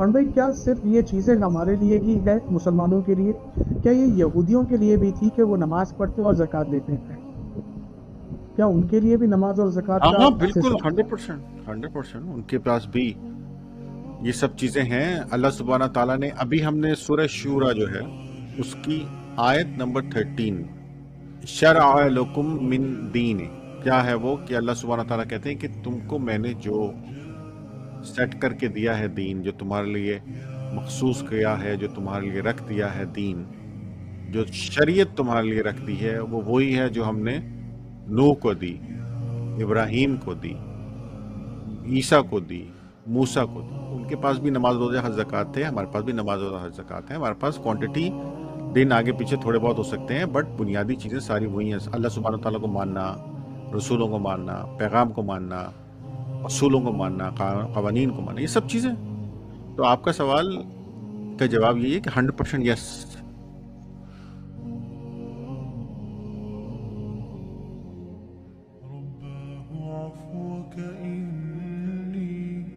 اور بھائی کیا صرف یہ چیزیں ہمارے لیے ہی ہے مسلمانوں کے لیے؟ کیا یہ یہودیوں کے لیے بھی تھی کہ وہ نماز پڑھتے اور زکوٰۃ دیتے ہیں؟ کیا ان کے لیے بھی نماز اور زکوٰۃ ہاں کا ہاں بالکل، سسٹم؟ 100% ان کے پاس بھی یہ سب چیزیں ہیں۔ اللہ سبحانہ تعالیٰ نے ابھی ہم نے سورہ شورى جو ہے اس کی آیت نمبر 13، شرع لکم من دین، کیا ہے وہ کہ اللہ سبحانہ تعالیٰ کہتے ہیں کہ تم کو میں نے جو سیٹ کر کے دیا ہے دین، جو تمہارے لیے مخصوص کیا ہے، جو تمہارے لیے رکھ دیا ہے دین، جو شریعت تمہارے لیے رکھ دی ہے، وہ وہی ہے جو ہم نے نوح کو دی، ابراہیم کو دی، عیسیٰ کو دی، موسیٰ کو دی۔ ان کے پاس بھی نماز روزہ حج زکوٰۃ تھے، ہمارے پاس بھی نماز روزہ حج زکوٰۃ ہے۔ ہمارے پاس کوانٹٹی دن آگے پیچھے تھوڑے بہت ہو سکتے ہیں، بٹ بنیادی چیزیں ساری وہی ہیں۔ اللہ سبحانہ تعالیٰ کو ماننا، رسولوں کو ماننا، پیغام کو ماننا، اصولوں کو ماننا، قوانین کو ماننا، یہ سب چیزیں۔ تو آپ کا سوال کا جواب یہی ہے کہ 100% یس،